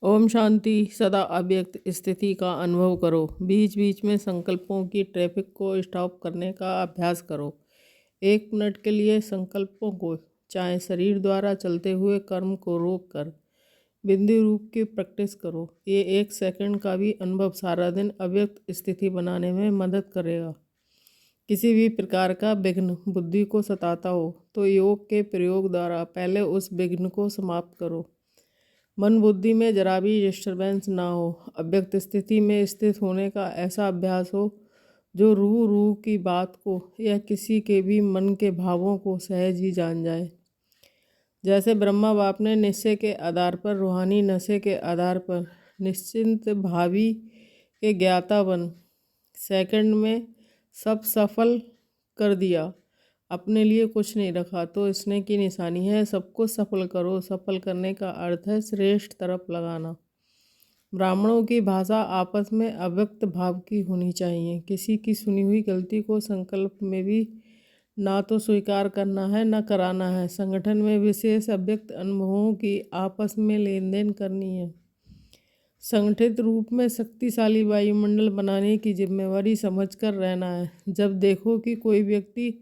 ओम शांति। सदा अव्यक्त स्थिति का अनुभव करो। बीच बीच में संकल्पों की ट्रैफिक को स्टॉप करने का अभ्यास करो। 1 मिनट के लिए संकल्पों को, चाहे शरीर द्वारा चलते हुए कर्म को रोक कर, बिंदु रूप की प्रैक्टिस करो। ये 1 सेकंड का भी अनुभव सारा दिन अव्यक्त स्थिति बनाने में मदद करेगा। किसी भी प्रकार का विघ्न बुद्धि को सताता हो तो योग के प्रयोग द्वारा पहले उस विघ्न को समाप्त करो। मन बुद्धि में जरा भी डिस्टर्बेंस ना हो। अव्यक्त स्थिति में स्थित होने का ऐसा अभ्यास हो जो रूह रूह की बात को या किसी के भी मन के भावों को सहज ही जान जाए। जैसे ब्रह्मा बाप ने निश्चय के आधार पर, रूहानी नशे के आधार पर निश्चिंत भावी के ज्ञाता बन सेकंड में सब सफल कर दिया, अपने लिए कुछ नहीं रखा, तो स्नेह की निशानी है। सबको सफल करो। सफल करने का अर्थ है श्रेष्ठ तरफ लगाना। ब्राह्मणों की भाषा आपस में अव्यक्त भाव की होनी चाहिए। किसी की सुनी हुई गलती को संकल्प में भी ना तो स्वीकार करना है न कराना है। संगठन में विशेष अव्यक्त अनुभवों की आपस में लेन देन करनी है। संगठित रूप में शक्तिशाली वायुमंडल बनाने की जिम्मेवारी समझकर रहना है। जब देखो कि कोई व्यक्ति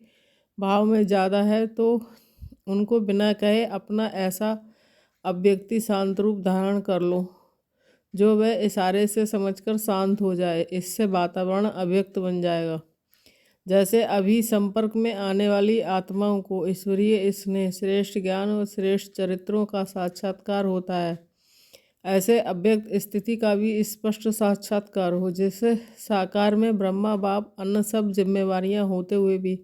भाव में ज़्यादा है तो उनको बिना कहे अपना ऐसा अव्यक्ति शांत रूप धारण कर लो जो वह इशारे से समझकर शांत हो जाए। इससे वातावरण अव्यक्त बन जाएगा। जैसे अभी संपर्क में आने वाली आत्माओं को ईश्वरीय स्नेह, श्रेष्ठ ज्ञान और श्रेष्ठ चरित्रों का साक्षात्कार होता है, ऐसे अव्यक्त स्थिति का भी स्पष्ट साक्षात्कार हो। जैसे साकार में ब्रह्मा बाप अन्य सब जिम्मेवारियां होते हुए भी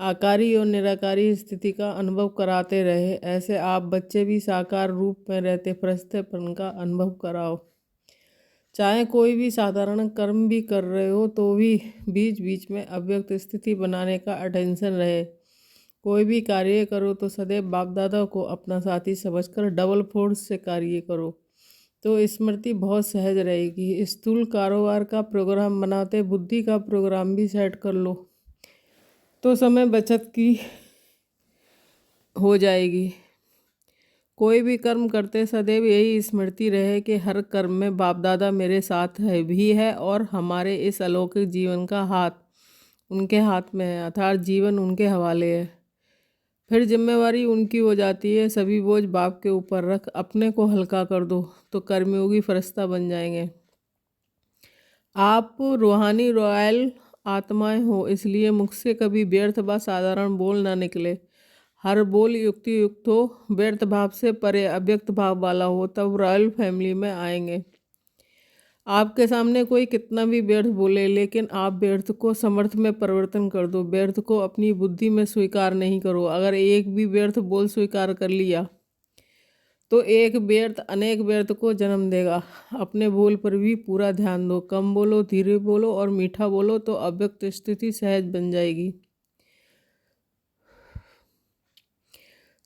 आकारी और निराकारी स्थिति का अनुभव कराते रहे, ऐसे आप बच्चे भी साकार रूप में रहते फरिश्तेपन का अनुभव कराओ। चाहे कोई भी साधारण कर्म भी कर रहे हो तो भी बीच बीच में अव्यक्त स्थिति बनाने का अटेंशन रहे। कोई भी कार्य करो तो सदैव बाप दादा को अपना साथी समझकर डबल फोर्स से कार्य करो, तो स्मृति बहुत सहज रहेगी। स्थूल कारोबार का प्रोग्राम बनाते बुद्धि का प्रोग्राम भी सेट कर लो तो समय बचत की हो जाएगी। कोई भी कर्म करते सदैव यही स्मृति रहे कि हर कर्म में बाप दादा मेरे साथ है भी है और हमारे इस अलौकिक जीवन का हाथ उनके हाथ में है, अर्थात जीवन उनके हवाले है। फिर जिम्मेवारी उनकी हो जाती है। सभी बोझ बाप के ऊपर रख अपने को हल्का कर दो तो कर्मयोगी फरिश्ता बन जाएंगे। आप रूहानी रॉयल आत्माएं हो, इसलिए मुख से कभी व्यर्थ व साधारण बोल ना निकले। हर बोल युक्ति युक्त हो, व्यर्थ भाव से परे अव्यक्त भाव वाला हो, तब रॉयल फैमिली में आएंगे। आपके सामने कोई कितना भी व्यर्थ बोले, लेकिन आप व्यर्थ को समर्थ में परिवर्तन कर दो। व्यर्थ को अपनी बुद्धि में स्वीकार नहीं करो। अगर एक भी व्यर्थ बोल स्वीकार कर लिया तो एक व्यर्थ अनेक व्यर्थ को जन्म देगा। अपने बोल पर भी पूरा ध्यान दो। कम बोलो, धीरे बोलो और मीठा बोलो तो अव्यक्त स्थिति सहज बन जाएगी।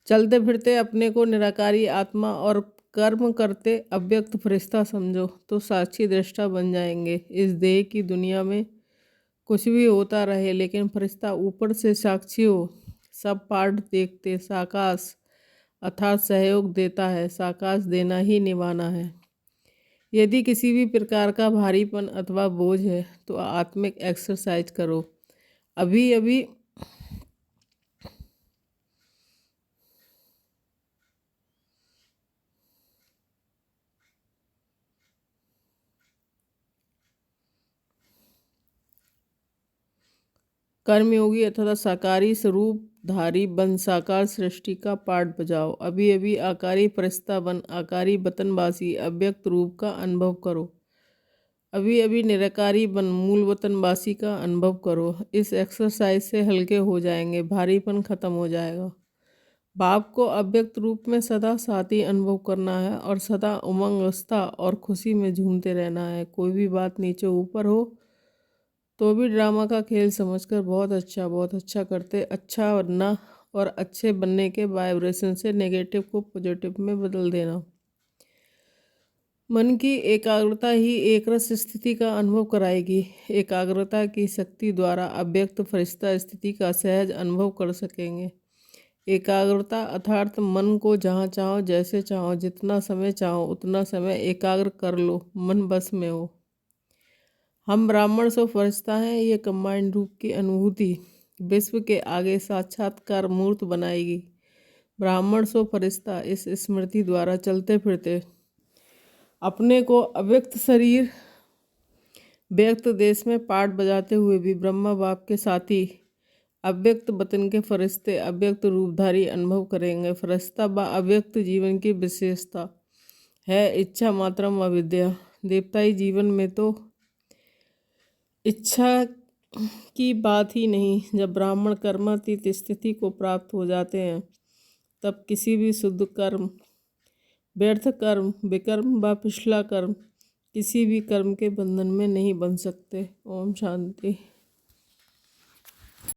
चलते फिरते अपने को निराकारी आत्मा और कर्म करते अव्यक्त फरिश्ता समझो तो साक्षी दृष्टा बन जाएंगे। इस देह की दुनिया में कुछ भी होता रहे, लेकिन फरिश्ता ऊपर से साक्षी हो, सब पाठ देखते। साकाश अर्थात सहयोग देता है। साकाश देना ही निभाना है। यदि किसी भी प्रकार का भारीपन अथवा बोझ है तो आत्मिक एक्सरसाइज करो। अभी अभी कर्मयोगी अथवा साकारी स्वरूप धारी बन साकार सृष्टि का पाठ बजाओ। अभी अभी आकारी फरिश्ता बन आकारी वतनवासी अव्यक्त रूप का अनुभव करो। अभी अभी निराकारी बन मूल वतनवासी का अनुभव करो। इस एक्सरसाइज से हल्के हो जाएंगे, भारीपन खत्म हो जाएगा। बाप को अव्यक्त रूप में सदा साथी अनुभव करना है और सदा उमंगस्था और खुशी में झूमते रहना है। कोई भी बात नीचे ऊपर हो तो भी ड्रामा का खेल समझकर बहुत अच्छा करते अच्छा बनना और अच्छे बनने के वाइब्रेशन से नेगेटिव को पॉजिटिव में बदल देना। मन की एकाग्रता ही एक रस स्थिति का अनुभव कराएगी। एकाग्रता की शक्ति द्वारा अव्यक्त फरिश्ता स्थिति का सहज अनुभव कर सकेंगे। एकाग्रता अर्थात मन को जहाँ चाहो जैसे चाहो जितना समय चाहो उतना समय एकाग्र कर लो, मन बस में हो। हम ब्राह्मण सो फरिश्ता हैं, ये कंबाइंड रूप की अनुभूति विश्व के आगे साक्षात्कार मूर्त बनाएगी। ब्राह्मण सो फरिश्ता इस स्मृति द्वारा चलते फिरते अपने को अव्यक्त शरीर व्यक्त देश में पाठ बजाते हुए भी ब्रह्मा बाप के साथी अव्यक्त वतन के फरिश्ते अव्यक्त रूपधारी अनुभव करेंगे। फरिश्ता व अव्यक्त जीवन की विशेषता है इच्छा मात्रम अविद्या। देवताई जीवन में तो इच्छा की बात ही नहीं। जब ब्राह्मण कर्मातीत स्थिति को प्राप्त हो जाते हैं तब किसी भी शुद्ध कर्म, व्यर्थ कर्म, विकर्म व पिछला कर्म किसी भी कर्म के बंधन में नहीं बन सकते। ओम शांति।